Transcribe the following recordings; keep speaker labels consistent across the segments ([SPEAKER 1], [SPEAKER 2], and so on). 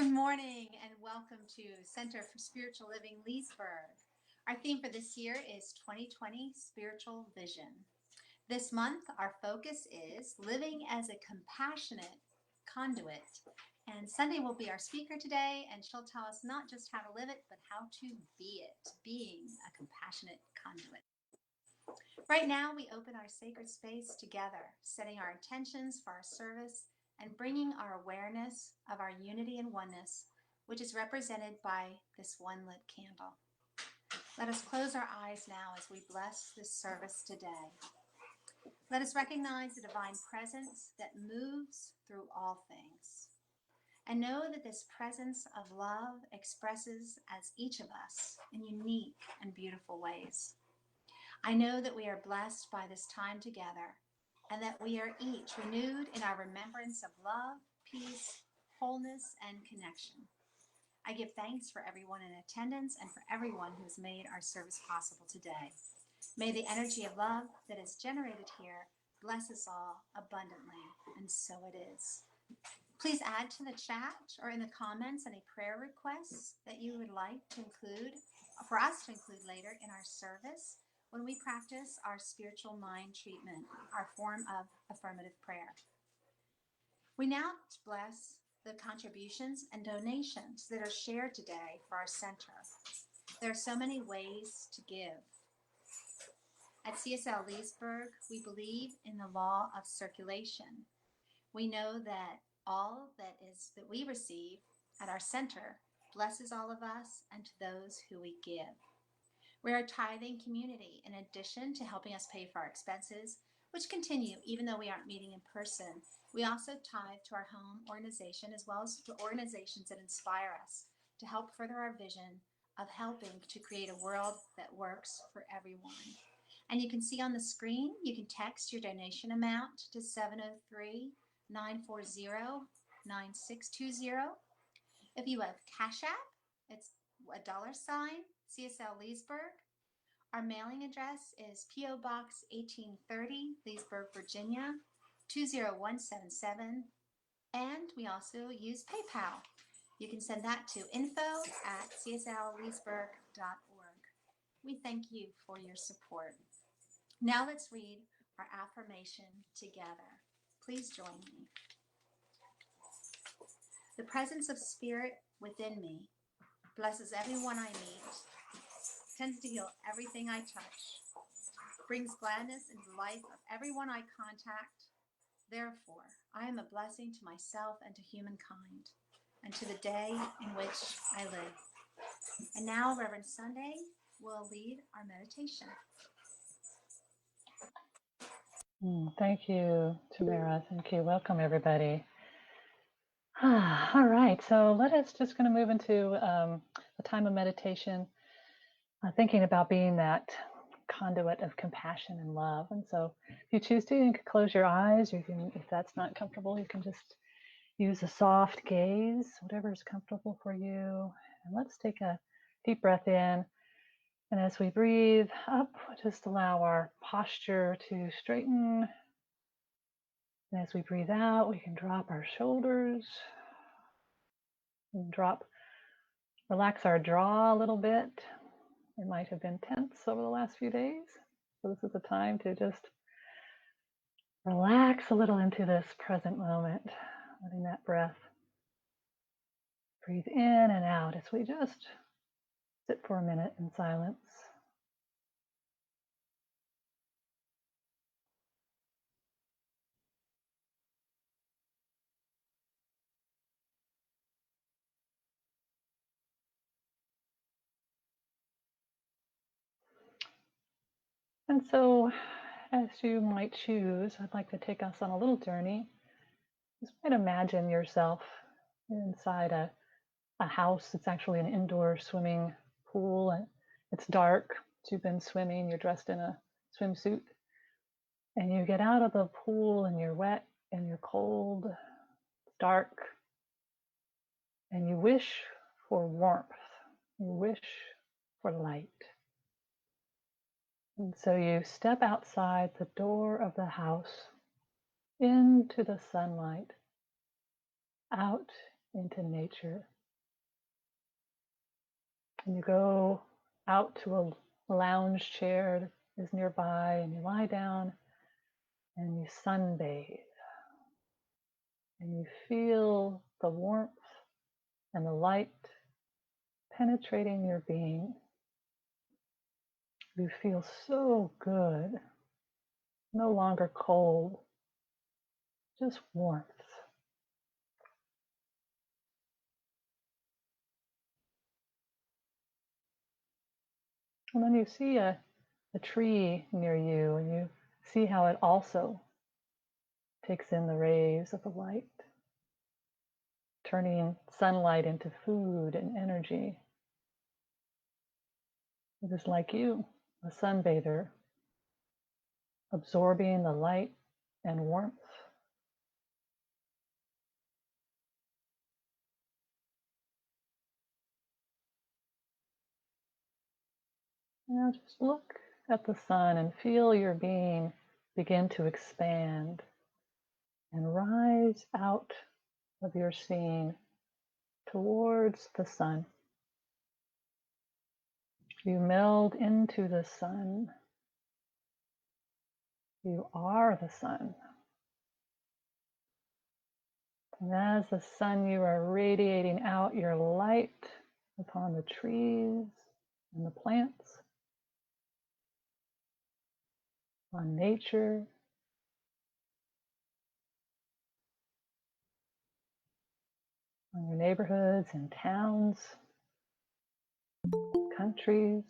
[SPEAKER 1] Good morning and welcome to Center for Spiritual Living Leesburg. Our theme for this year is 2020 Spiritual Vision. This month, our focus is living as a compassionate conduit. And Sunday will be our speaker today, and she'll tell us not just how to live it, but how to be it, being a compassionate conduit. Right now, we open our sacred space together, setting our intentions for our service and bringing our awareness of our unity and oneness, which is represented by this one lit candle. Let us close our eyes now as we bless this service today. Let us recognize the divine presence that moves through all things, and know that this presence of love expresses as each of us in unique and beautiful ways. I know that we are blessed by this time together, and that we are each renewed in our remembrance of love, peace, wholeness, and connection. I give thanks for everyone in attendance and for everyone who has made our service possible today. May the energy of love that is generated here bless us all abundantly, and so it is. Please add to the chat or in the comments any prayer requests that you would like to include, for us to include later in our service when we practice our spiritual mind treatment, our form of affirmative prayer. We now bless the contributions and donations that are shared today for our center. There are so many ways to give. At CSL Leesburg, we believe in the law of circulation. We know that all that we receive at our center blesses all of us and to those who we give. We are a tithing community in addition to helping us pay for our expenses, which continue even though we aren't meeting in person. We also tithe to our home organization as well as to organizations that inspire us to help further our vision of helping to create a world that works for everyone. And you can see on the screen, you can text your donation amount to 703-940-9620. If you have Cash App, it's $, CSL Leesburg. Our mailing address is P.O. Box 1830, Leesburg, Virginia, 20177. And we also use PayPal. You can send that to info@cslleesburg.org. We thank you for your support. Now let's read our affirmation together. Please join me. The presence of spirit within me blesses everyone I meet, tends to heal everything I touch, brings gladness into the life of everyone I contact. Therefore, I am a blessing to myself and to humankind, and to the day in which I live. And now, Reverend Sunday will lead our meditation.
[SPEAKER 2] Thank you, Tamara. Thank you. Welcome, everybody. All right, so let us just going to move into a time of meditation, thinking about being that conduit of compassion and love. And so if you choose to, you can close your eyes. You can, if that's not comfortable, you can just use a soft gaze, whatever is comfortable for you. And let's take a deep breath in. And as we breathe up, just allow our posture to straighten. And as we breathe out, we can drop our shoulders and relax our jaw a little bit. It might have been tense over the last few days. So this is a time to just relax a little into this present moment, letting that breath breathe in and out as we just sit for a minute in silence. And so, as you might choose, I'd like to take us on a little journey. You might imagine yourself inside a house. It's actually an indoor swimming pool, and it's dark. You've been swimming, you're dressed in a swimsuit, and you get out of the pool and you're wet and you're cold, it's dark, and you wish for warmth, you wish for light. And so you step outside the door of the house into the sunlight, out into nature. And you go out to a lounge chair that is nearby, and you lie down and you sunbathe. And you feel the warmth and the light penetrating your being. You feel so good, no longer cold, just warmth. And then you see a tree near you, and you see how it also takes in the rays of the light, turning sunlight into food and energy. It is like you, a sunbather, absorbing the light and warmth. Now just look at the sun and feel your being begin to expand and rise out of your seeing towards the sun. You meld into the sun. You are the sun. And as the sun, you are radiating out your light upon the trees and the plants, on nature, on your neighborhoods and towns, countries,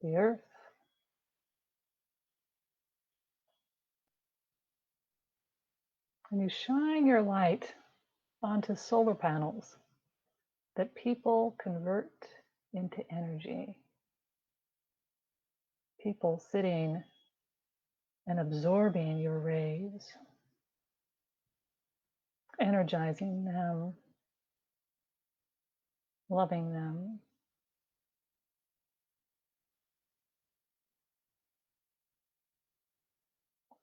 [SPEAKER 2] the earth. And you shine your light onto solar panels that people convert into energy. People sitting and absorbing your rays, energizing them, loving them.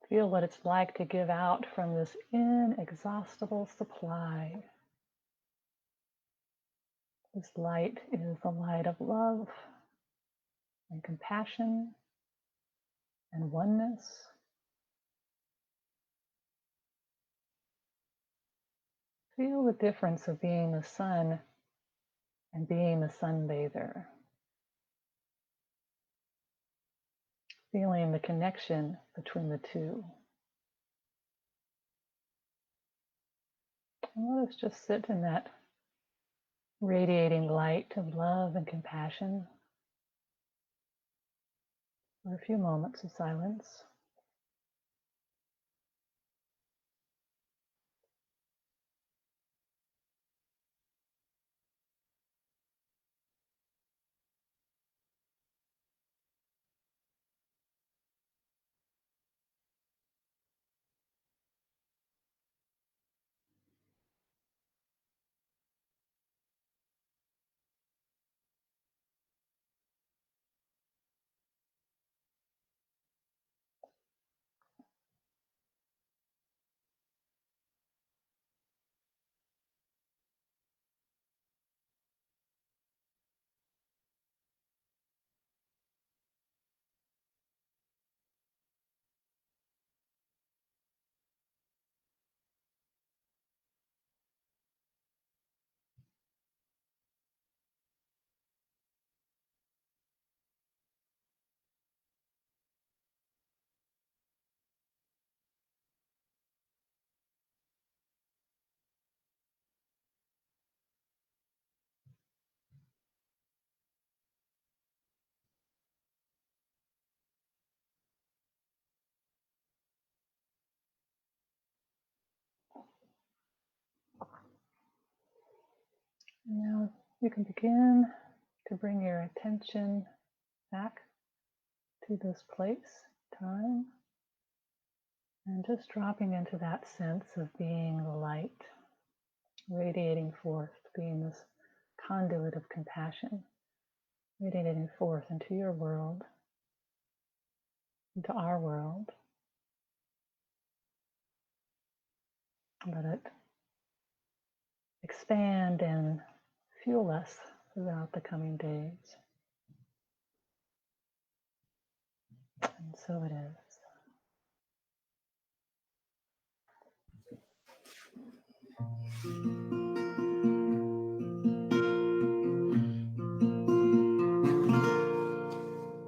[SPEAKER 2] Feel what it's like to give out from this inexhaustible supply. This light is the light of love and compassion and oneness. Feel the difference of being the sun and being the sunbather. Feeling the connection between the two. And let us just sit in that radiating light of love and compassion for a few moments of silence. And now you can begin to bring your attention back to this place, time, and just dropping into that sense of being the light, radiating forth, being this conduit of compassion, radiating forth into your world, into our world. Let it expand and fuel us throughout the coming days. so it is.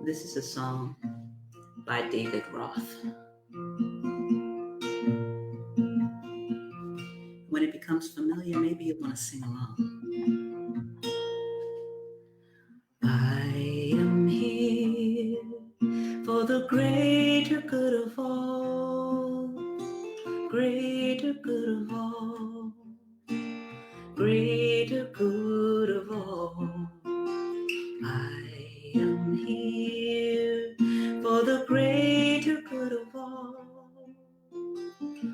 [SPEAKER 3] This is a song by David Roth. When it becomes familiar, maybe you want to sing along. I am here for the greater good of all, greater good of all, greater good of all. I am here for the greater good of all,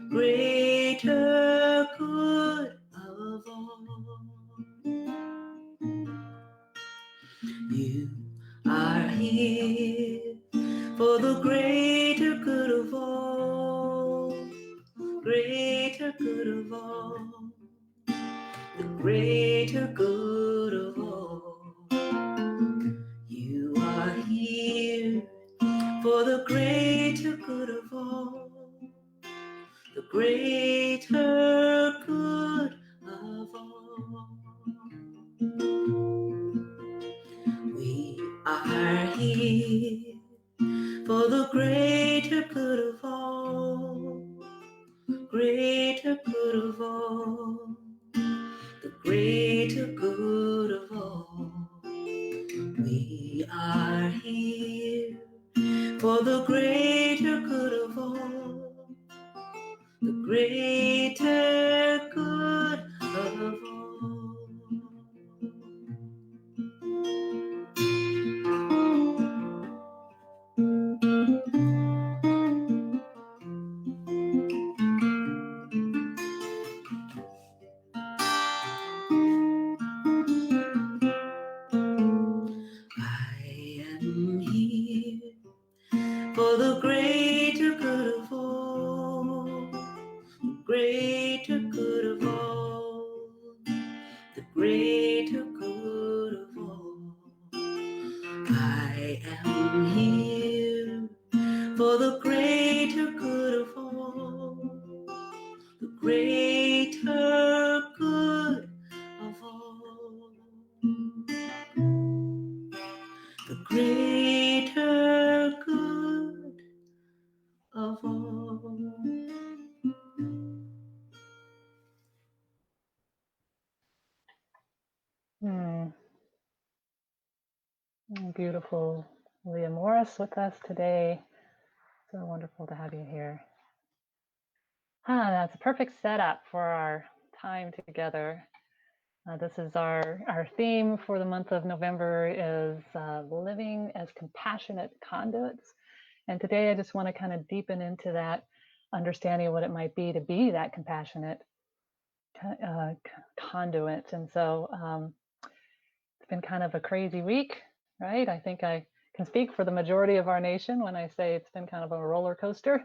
[SPEAKER 3] greater good of all. You are here for the greater good of all, greater good of all, the greater good of all. You are here for the greater good of all, the greater good of all. We are here for the greater good of all, greater good of all, the greater good of all. We are here for the greater good of all, the greater good of all. I am here for the greater good of all, the greater good of all, the greater good of all. I am here for the greater good of all, the greater good of all, the greater good of all.
[SPEAKER 2] Beautiful Leah Morris with us today. So wonderful to have you here. That's a perfect setup for our time together. This is our theme for the month of November is living as compassionate conduits. And today I just want to kind of deepen into that understanding of what it might be to be that compassionate conduit. And so it's been kind of a crazy week, right? I think I can speak for the majority of our nation when I say it's been kind of a roller coaster,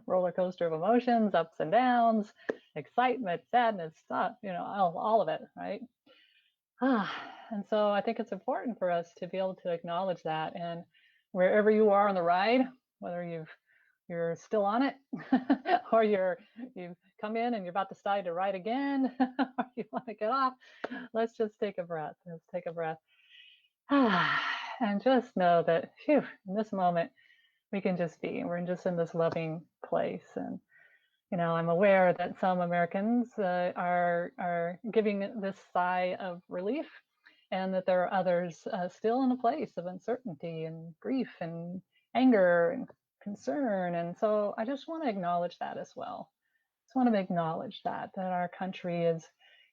[SPEAKER 2] roller coaster of emotions, ups and downs, excitement, sadness, all of it, right? And so I think it's important for us to be able to acknowledge that. And wherever you are on the ride, whether you're still on it or you've come in and you're about to decide to ride again or you want to get off, let's just take a breath. Let's take a breath. And just know that in this moment we can just be. We're just in this loving place. And I'm aware that some Americans are giving this sigh of relief, and that there are others still in a place of uncertainty and grief and anger and concern. And so I just want to acknowledge that as well. Just want to acknowledge that our country is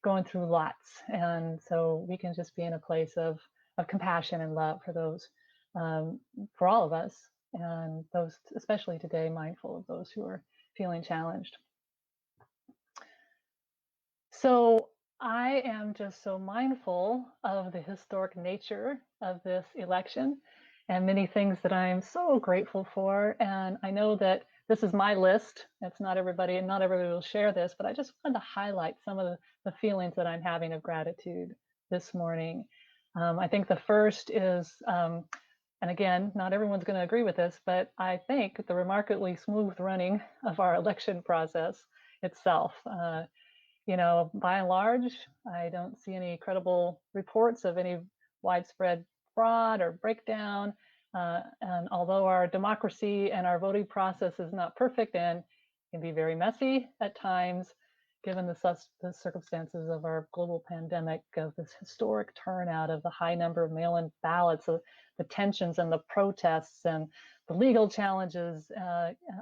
[SPEAKER 2] going through lots, and so we can just be in a place of compassion and love for those, for all of us, and those, especially today, mindful of those who are feeling challenged. So I am just so mindful of the historic nature of this election and many things that I am so grateful for. And I know that this is my list. It's not everybody, and not everybody will share this, but I just wanted to highlight some of the feelings that I'm having of gratitude this morning. I think the first is And again, not everyone's going to agree with this, but I think the remarkably smooth running of our election process itself. By and large, I don't see any credible reports of any widespread fraud or breakdown. And although our democracy and our voting process is not perfect and can be very messy at times, given the circumstances of our global pandemic, of this historic turnout, of the high number of mail-in ballots, of the tensions and the protests and the legal challenges,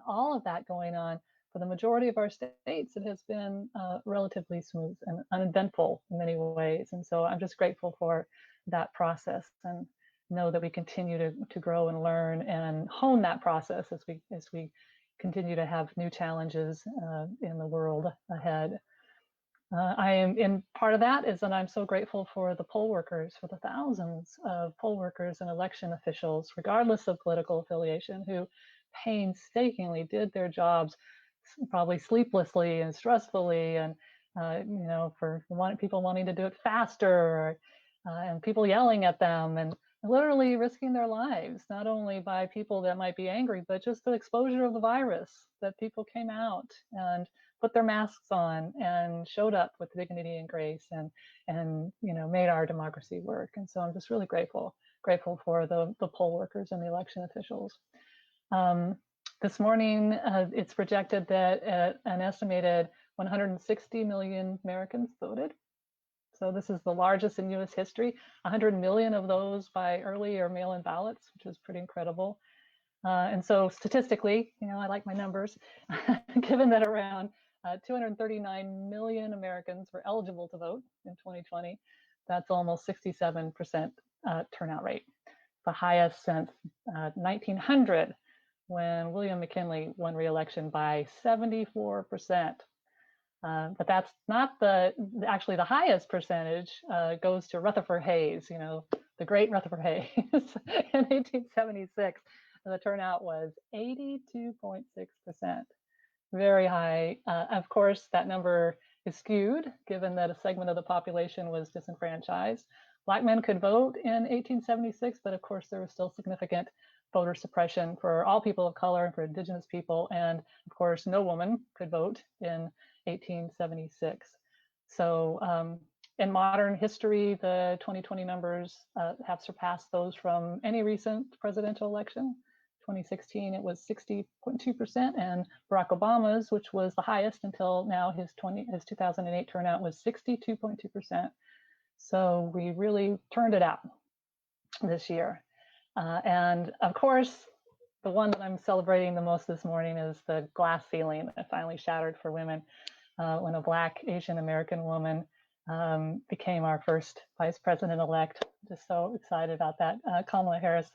[SPEAKER 2] all of that going on, for the majority of our states, it has been relatively smooth and uneventful in many ways. And so I'm just grateful for that process, and know that we continue to grow and learn and hone that process as we continue to have new challenges in the world ahead. I am in part of that is that I'm so grateful for the poll workers, for the thousands of poll workers and election officials, regardless of political affiliation, who painstakingly did their jobs, probably sleeplessly and stressfully, and for people wanting to do it faster, and people yelling at them, and literally risking their lives, not only by people that might be angry, but just the exposure of the virus, that people came out and put their masks on and showed up with dignity and grace, and made our democracy work. And so I'm just really grateful for the poll workers and the election officials. This morning, it's projected that an estimated 160 million Americans voted. So this is the largest in U.S. history. 100 million of those by early or mail-in ballots, which is pretty incredible. And so statistically, I like my numbers, given that around 239 million Americans were eligible to vote in 2020, that's almost 67% turnout rate, the highest since 1900, when William McKinley won re-election by 74%. But that's not actually the highest percentage goes to Rutherford Hayes, the great Rutherford Hayes. In 1876, the turnout was 82.6%, very high. Of course, that number is skewed, given that a segment of the population was disenfranchised. Black men could vote in 1876, but of course there was still significant voter suppression for all people of color and for indigenous people. And of course, no woman could vote in 1876. So in modern history, the 2020 numbers have surpassed those from any recent presidential election. 2016, it was 60.2%, and Barack Obama's, which was the highest until now, his 2008 turnout was 62.2%. So we really turned it out this year. And of course, the one that I'm celebrating the most this morning is the glass ceiling that finally shattered for women when a Black Asian American woman became our first vice president-elect. Just so excited about that. Kamala Harris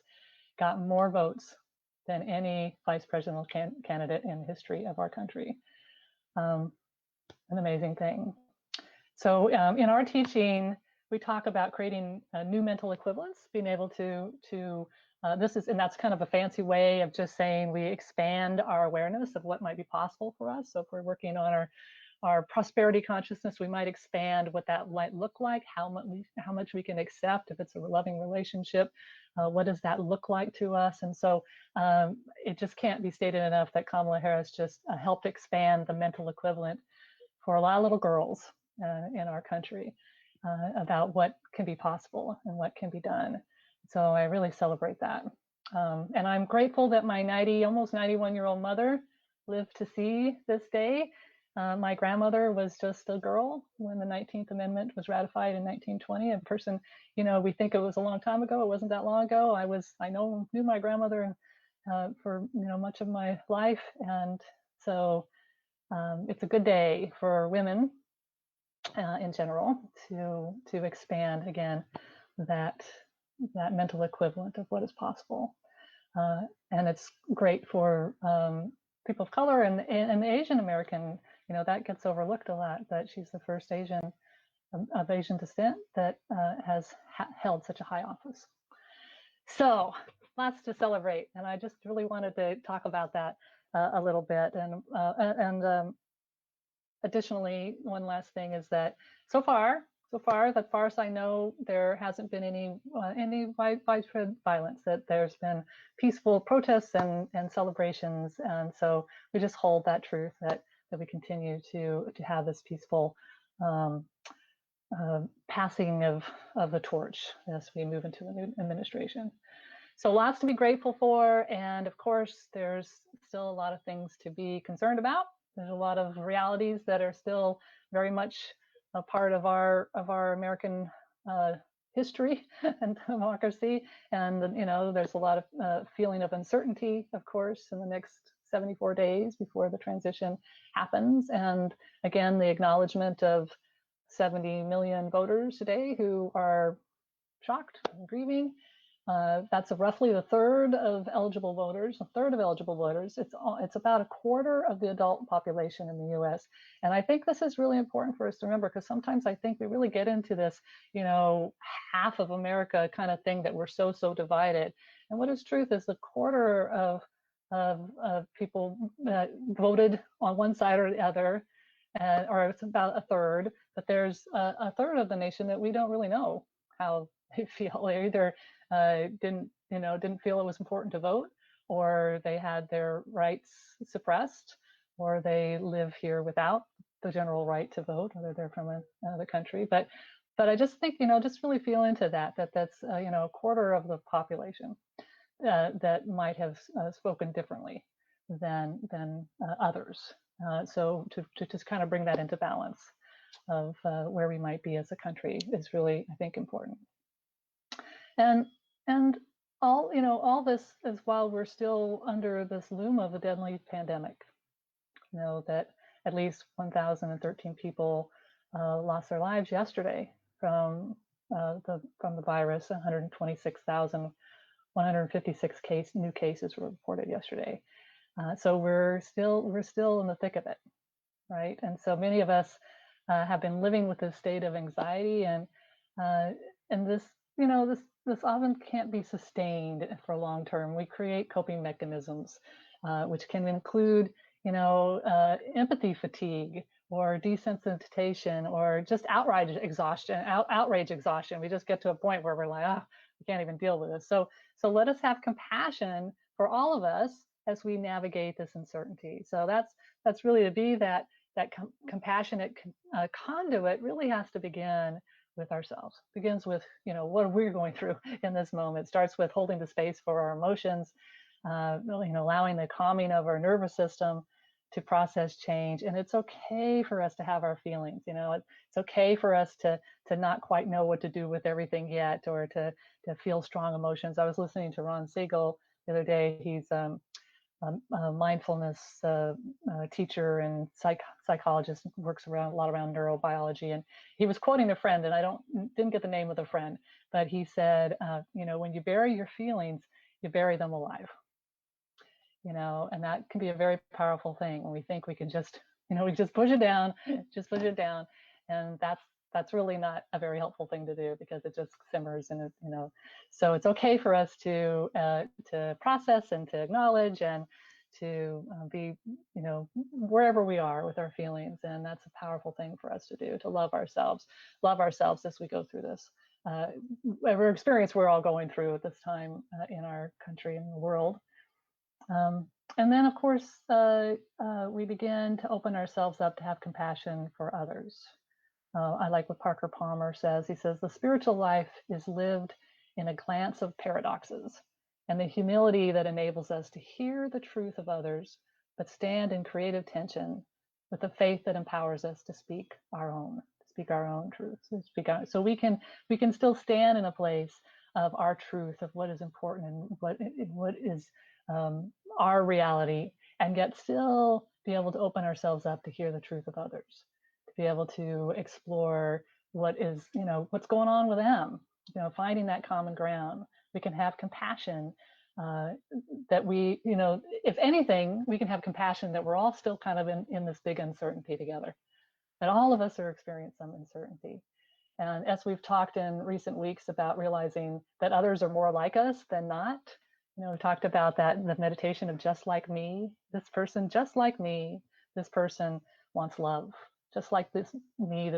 [SPEAKER 2] got more votes than any vice presidential candidate in the history of our country. An amazing thing. So in our teaching, we talk about creating a new mental equivalence, being able to and that's kind of a fancy way of just saying we expand our awareness of what might be possible for us. So if we're working on our prosperity consciousness, we might expand what that might look like, how much we can accept. If it's a loving relationship, what does that look like to us? And so it just can't be stated enough that Kamala Harris just helped expand the mental equivalent for a lot of little girls in our country about what can be possible and what can be done. So I really celebrate that. And I'm grateful that my almost 91-year-old mother lived to see this day. My grandmother was just a girl when the 19th Amendment was ratified in 1920. A person, we think it was a long time ago. It wasn't that long ago. I knew my grandmother for much of my life, and so it's a good day for women in general to expand again that mental equivalent of what is possible, and it's great for people of color and the Asian American. That gets overlooked a lot, that she's the first Asian of Asian descent that has held such a high office. So lots to celebrate, and I just really wanted to talk about that a little bit. And additionally, one last thing is that so far So far, as far as I know, there hasn't been any widespread violence. That there's been peaceful protests and celebrations, and so we just hold that truth that we continue to have this peaceful um, passing of the torch as we move into the new administration. So lots to be grateful for, and of course, there's still a lot of things to be concerned about. There's a lot of realities that are still very much a part of our American history and democracy, and there's a lot of feeling of uncertainty, of course, in the next 74 days before the transition happens, and again, the acknowledgement of 70 million voters today who are shocked and grieving. That's roughly a third of eligible voters. It's about a quarter of the adult population in the U.S. And I think this is really important for us to remember, because sometimes I think we really get into this, half of America kind of thing, that we're so divided. And what is truth is the quarter of people voted on one side or the other, or it's about a third, but there's a third of the nation that we don't really know how they feel. They either didn't feel it was important to vote, or they had their rights suppressed, or they live here without the general right to vote, whether they're from another country. But I just think, just really feel into that's a quarter of the population that might have spoken differently than others. So to just kind of bring that into balance of where we might be as a country is really, I think, important. And all this is while we're still under this loom of a deadly pandemic. That at least 1,013 people lost their lives yesterday from the virus. 126,156 new cases were reported yesterday. So we're still in the thick of it, right? And so many of us have been living with this state of anxiety, and this this often can't be sustained for long term. We create coping mechanisms, which can include empathy fatigue, or desensitization, or just outrage exhaustion. We just get to a point where we're like, we can't even deal with this. So let us have compassion for all of us as we navigate this uncertainty. So that's really, to be that compassionate conduit, really has to begin with ourselves. Begins with what we're going through in this moment. It starts with holding the space for our emotions, allowing the calming of our nervous system to process change. And it's okay for us to have our feelings. It's okay for us to not quite know what to do with everything yet, or to feel strong emotions. I was listening to Ron Siegel the other day. He's a mindfulness teacher and psychologist, works a lot around neurobiology, and he was quoting a friend, and I didn't get the name of the friend, but he said, when you bury your feelings, you bury them alive. And that can be a very powerful thing when we think we can just push it down, and that's really not a very helpful thing to do, because it just simmers, and so it's okay for us to process and to acknowledge, and to be wherever we are with our feelings. And that's a powerful thing for us to do, to love ourselves as we go through this whatever experience we're all going through at this time in our country and the world. And then, of course, we begin to open ourselves up to have compassion for others. I like what Parker Palmer says. He says, the spiritual life is lived in a glance of paradoxes, and the humility that enables us to hear the truth of others, but stand in creative tension with the faith that empowers us to speak our own truth. So we can still stand in a place of our truth, of what is important, and what is our reality, and yet still be able to open ourselves up to hear the truth of others, to be able to explore what's going on with them, finding that common ground. We can have compassion that we, if anything, we can have compassion that we're all still kind of in this big uncertainty together, that all of us are experiencing some uncertainty. And as we've talked in recent weeks about realizing that others are more like us than not, we talked about that in the meditation of just like me, this person just like me, this person wants love, just like this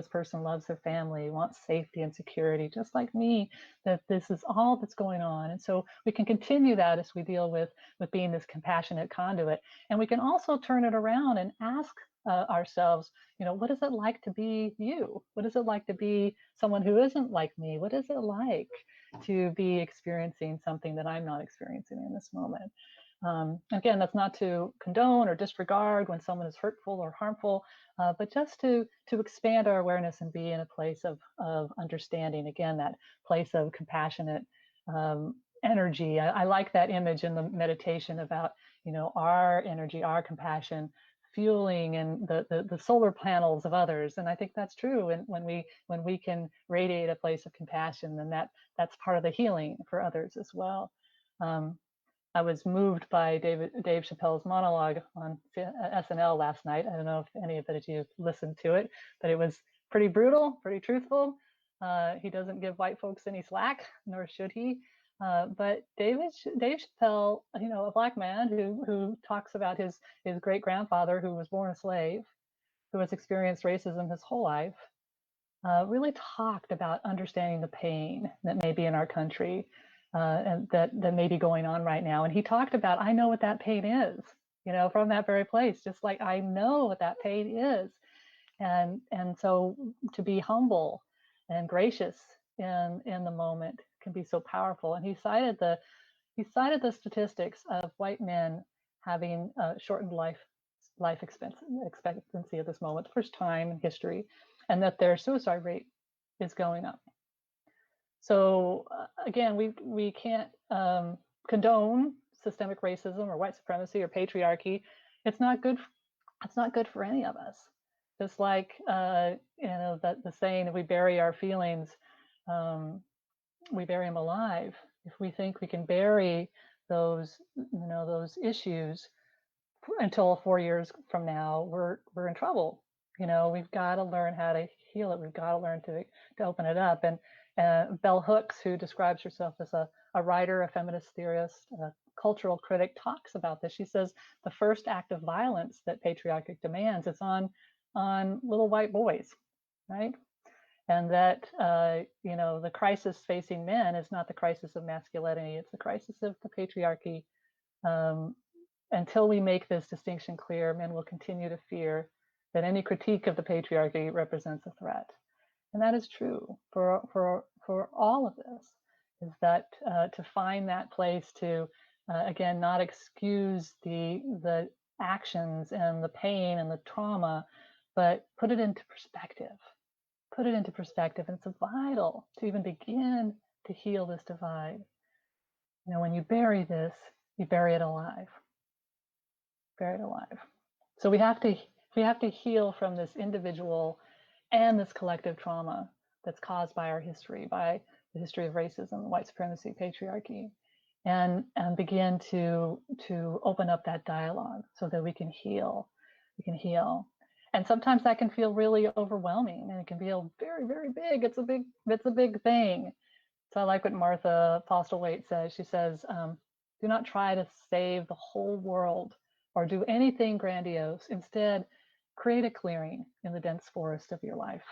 [SPEAKER 2] person loves their family, wants safety and security, just like me, that this is all that's going on. And so we can continue that as we deal with being this compassionate conduit. And we can also turn it around and ask ourselves, what is it like to be you? What is it like to be someone who isn't like me? What is it like to be experiencing something that I'm not experiencing in this moment? Again, that's not to condone or disregard when someone is hurtful or harmful, but just to expand our awareness and be in a place of understanding. Again, that place of compassionate energy. I like that image in the meditation about our energy, our compassion fueling and the solar panels of others. And I think that's true. And when we can radiate a place of compassion, then that's part of the healing for others as well. I was moved by Dave Chappelle's monologue on SNL last night. I don't know if any of you listened to it, but it was pretty brutal, pretty truthful. He doesn't give white folks any slack, nor should he. But Dave Chappelle, a Black man who talks about his great grandfather who was born a slave, who has experienced racism his whole life, really talked about understanding the pain that may be in our country, and that may be going on right now. And he talked about, I know what that pain is, from that very place, just like I know what that pain is. And so to be humble and gracious in the moment can be so powerful. And he cited the statistics of white men having shortened life expectancy at this moment, first time in history, and that their suicide rate is going up. So again, we can't condone systemic racism or white supremacy or patriarchy. It's not good. It's not good for any of us. Just like the saying, if we bury our feelings, we bury them alive. If we think we can bury those issues until 4 years from now, we're in trouble. We've got to learn how to heal it. We've got to learn to open it up. And Bell Hooks, who describes herself as a writer, a feminist theorist, a cultural critic, talks about this. She says the first act of violence that patriarchy demands is on little white boys, right? And that the crisis facing men is not the crisis of masculinity; it's the crisis of the patriarchy. Until we make this distinction clear, men will continue to fear that any critique of the patriarchy represents a threat. And that is true for all of this, is that to find that place to, again, not excuse the actions and the pain and the trauma, but put it into perspective. Put it into perspective. And it's vital to even begin to heal this divide. When you bury this, you bury it alive. Bury it alive. So we have to heal from this individual and this collective trauma that's caused by our history, by the history of racism, white supremacy, patriarchy, and begin to open up that dialogue so that we can heal. We can heal. And sometimes that can feel really overwhelming, and it can feel very, very big. It's a big thing. So I like what Martha Postlewaite says. She says, do not try to save the whole world or do anything grandiose. Instead, create a clearing in the dense forest of your life.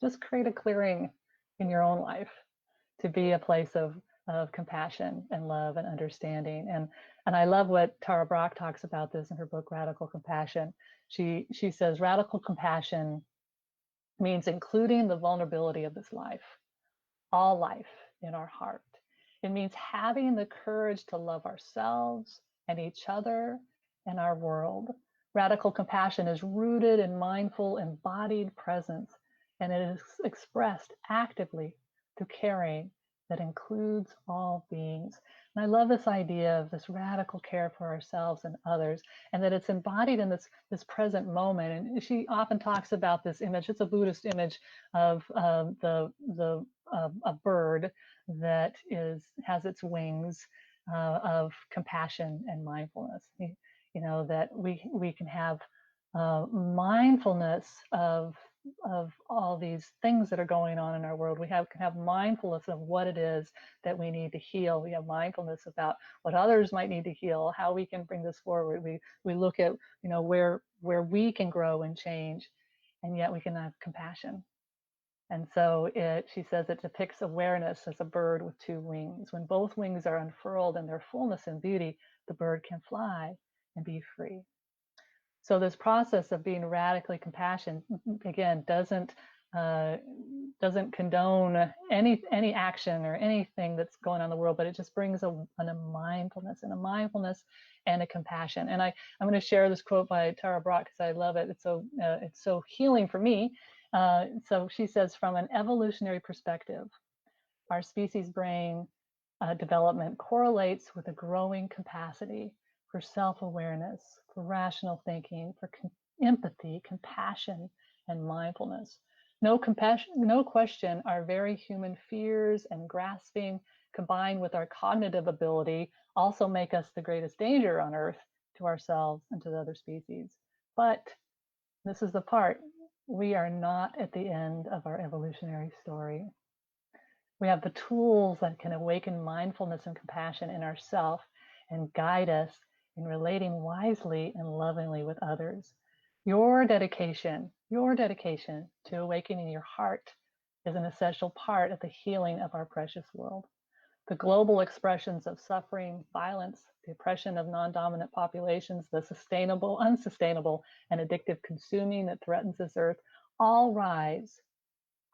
[SPEAKER 2] Just create a clearing in your own life to be a place of compassion and love and understanding. And I love what Tara Brach talks about this in her book, Radical Compassion. She says, radical compassion means including the vulnerability of this life, all life in our heart. It means having the courage to love ourselves and each other and our world. Radical compassion is rooted in mindful, embodied presence, and it is expressed actively through caring that includes all beings. And I love this idea of this radical care for ourselves and others, and that it's embodied in this present moment. And she often talks about this image. It's a Buddhist image of a bird that has its wings of compassion and mindfulness. That we can have mindfulness of all these things that are going on in our world. We can have mindfulness of what it is that we need to heal. We have mindfulness about what others might need to heal, how we can bring this forward. We look at where we can grow and change. and yet we can have compassion. And so she says it depicts awareness as a bird with two wings. When both wings are unfurled in their fullness and beauty, the bird can fly and be free. So this process of being radically compassionate, again, doesn't condone any action or anything that's going on in the world, but it just brings a mindfulness and a compassion. And I'm going to share this quote by Tara Brach because I love it. It's so healing for me. So she says, from an evolutionary perspective, our species brain development correlates with a growing capacity for self-awareness, for rational thinking, for empathy, compassion, and mindfulness. No question, our very human fears and grasping, combined with our cognitive ability, also make us the greatest danger on Earth to ourselves and to the other species. But this is the part, we are not at the end of our evolutionary story. We have the tools that can awaken mindfulness and compassion in ourselves and guide us in relating wisely and lovingly with others. Your dedication to awakening your heart is an essential part of the healing of our precious world. The global expressions of suffering, violence, the oppression of non-dominant populations, the sustainable, unsustainable, and addictive consuming that threatens this earth all rise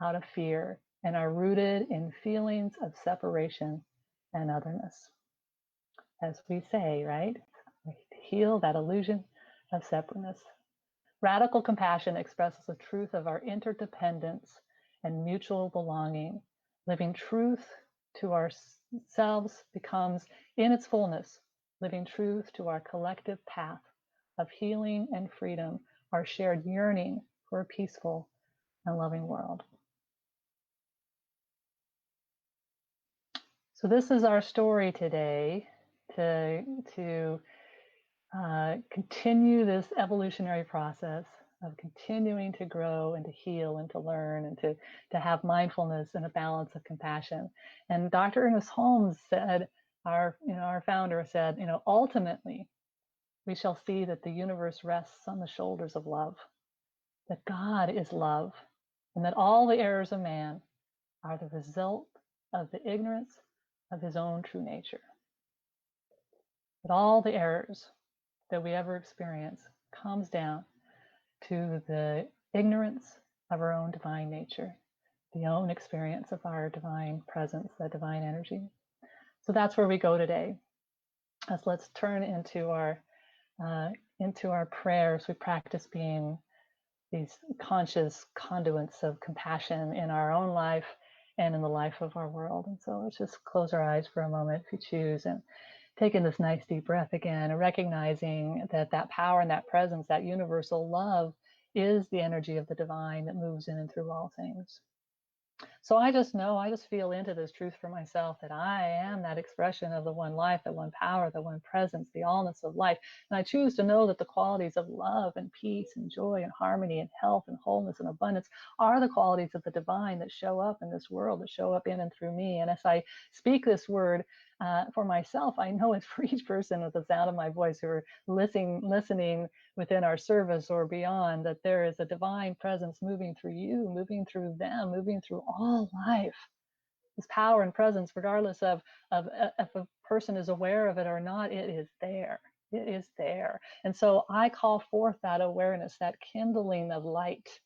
[SPEAKER 2] out of fear and are rooted in feelings of separation and otherness. As we say, right? We heal that illusion of separateness. Radical compassion expresses the truth of our interdependence and mutual belonging. Living truth to ourselves becomes, in its fullness, living truth to our collective path of healing and freedom, our shared yearning for a peaceful and loving world. So this is our story today, to continue this evolutionary process of continuing to grow and to heal and to learn and to have mindfulness and a balance of compassion. And Dr. Ernest Holmes said, our founder said, ultimately, we shall see that the universe rests on the shoulders of love, that God is love, and that all the errors of man are the result of the ignorance of his own true nature. That all the errors that we ever experience comes down to the ignorance of our own divine nature, the own experience of our divine presence, that divine energy. So that's where we go today. Let's turn into our prayers. We practice being these conscious conduits of compassion in our own life and in the life of our world. And so let's just close our eyes for a moment if you choose, and take in this nice deep breath again, and recognizing that power and that presence, that universal love, is the energy of the divine that moves in and through all things. So I just feel into this truth for myself, that I am that expression of the one life, the one power, the one presence, the allness of life. And I choose to know that the qualities of love and peace and joy and harmony and health and wholeness and abundance are the qualities of the divine that show up in this world, that show up in and through me. And as I speak this word for myself, I know it's for each person with the sound of my voice who are listening within our service or beyond, that there is a divine presence moving through you, moving through them, moving through all life. This power and presence, regardless of if a person is aware of it or not, it is there. It is there. And so I call forth that awareness, that kindling of light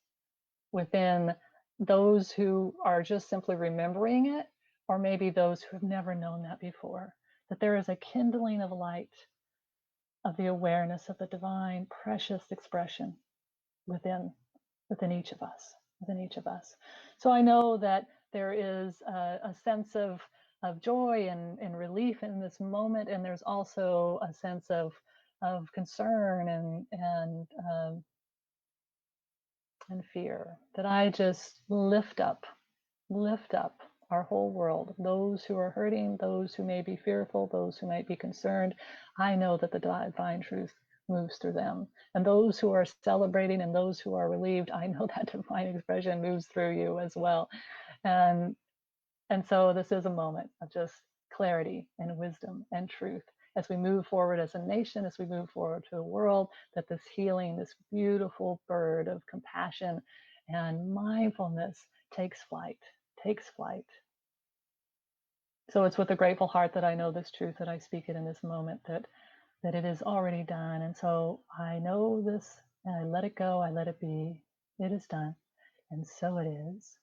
[SPEAKER 2] within those who are just simply remembering it, or maybe those who have never known that before, that there is a kindling of light, of the awareness of the divine precious expression within each of us, So I know that there is a sense of joy and relief in this moment, and there's also a sense of concern and fear, that I just lift up our whole world, those who are hurting, those who may be fearful, those who might be concerned. I know that the divine truth moves through them. And those who are celebrating and those who are relieved, I know that divine expression moves through you as well. And so this is a moment of just clarity and wisdom and truth. as we move forward as a nation, as we move forward to the world, that this healing, this beautiful bird of compassion and mindfulness takes flight, takes flight. So it's with a grateful heart that I know this truth, that I speak it in this moment, that it is already done. And so I know this, and I let it go, I let it be. It is done. And so it is.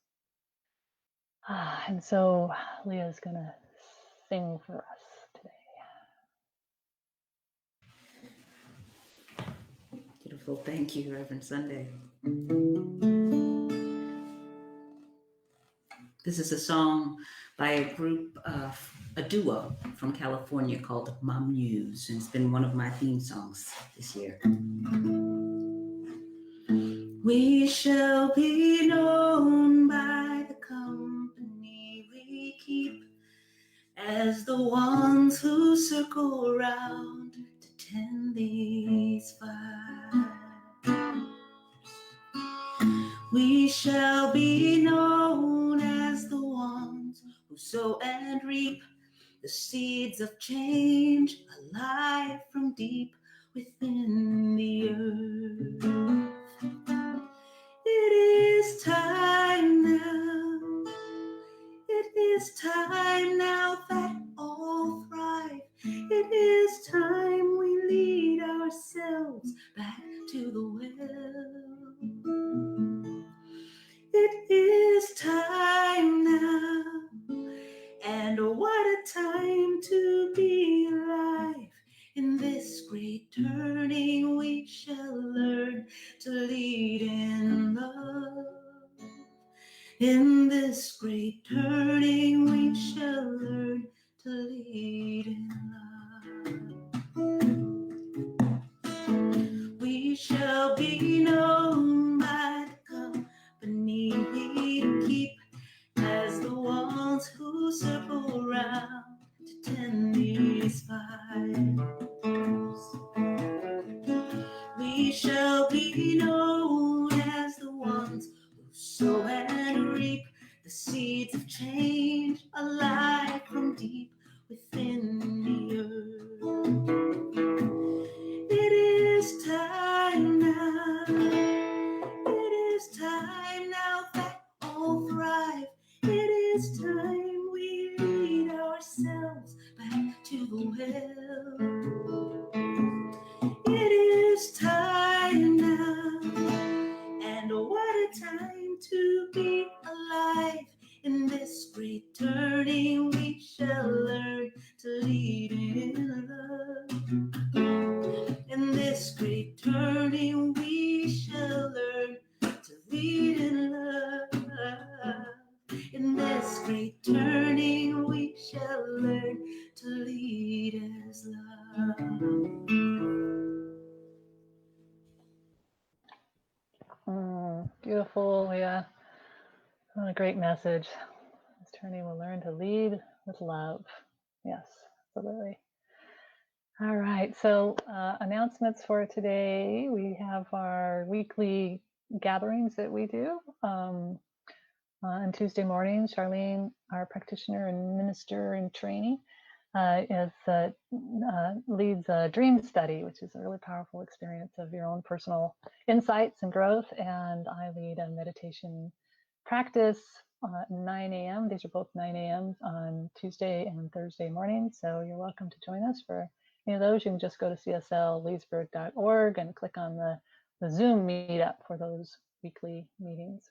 [SPEAKER 2] And so Leah's going to sing for us today.
[SPEAKER 3] Beautiful. Thank you, Reverend Sunday. This is a song by a group, a duo from California called My Muse, and it's been one of my theme songs this year. We shall be known by the company we keep as the ones who circle around to tend these fires. We shall be known as the ones who sow and reap the seeds of change, alive from deep within the earth. It is time now. It is time now that all thrive. It is time we lead ourselves back to the well. It is time now, and what a time to be alive. In this great turning we shall learn to lead in love. In this great turning we shall learn to lead in love. We shall be known by the company we keep as the ones who circle around to tend these fires. We shall be known as the ones who sow and reap the seeds of change, alive from deep within the earth. It is time now. It is time now that all thrive. It is time we lead ourselves back to the well. It is time now, and what a time to be alive. In this great turning we shall learn to lead in love. In this great turning we shall learn to lead in love. In this great turning we shall learn to lead as love.
[SPEAKER 2] Beautiful, Leah. What a great message. This turning will learn to lead with love. Yes, absolutely. All right, so announcements for today. We have our weekly gatherings that we do. On Tuesday mornings, Charlene, our practitioner and minister in training, leads a dream study, which is a really powerful experience of your own personal insights and growth. And I lead a meditation practice at 9 a.m. These are both 9 a.m. on Tuesday and Thursday mornings. So you're welcome to join us for any of those. You can just go to cslleesburg.org and click on the Zoom meetup for those weekly meetings.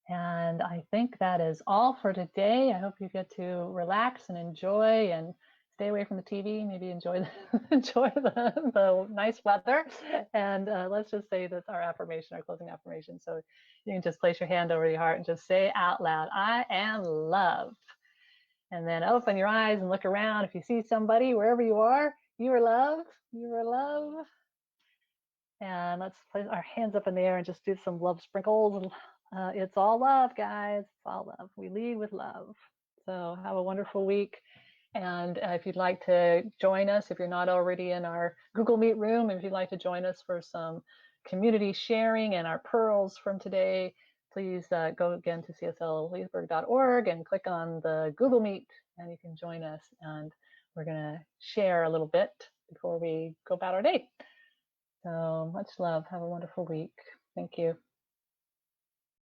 [SPEAKER 2] And I think that is all for today. I hope you get to relax and enjoy and stay away from the TV, maybe enjoy the nice weather. And let's just say that's our affirmation, our closing affirmation. So you can just place your hand over your heart and just say out loud, I am loved. And then open your eyes and look around. If you see somebody, wherever you are loved, you are loved. And let's place our hands up in the air and just do some love sprinkles. It's all love, guys. It's all love. We lead with love. So have a wonderful week. And if you'd like to join us, if you're not already in our Google Meet room, if you'd like to join us for some community sharing and our pearls from today, please go again to cslleesburg.org and click on the Google Meet, and you can join us. And we're going to share a little bit before we go about our day. So much love. Have a wonderful week. Thank you.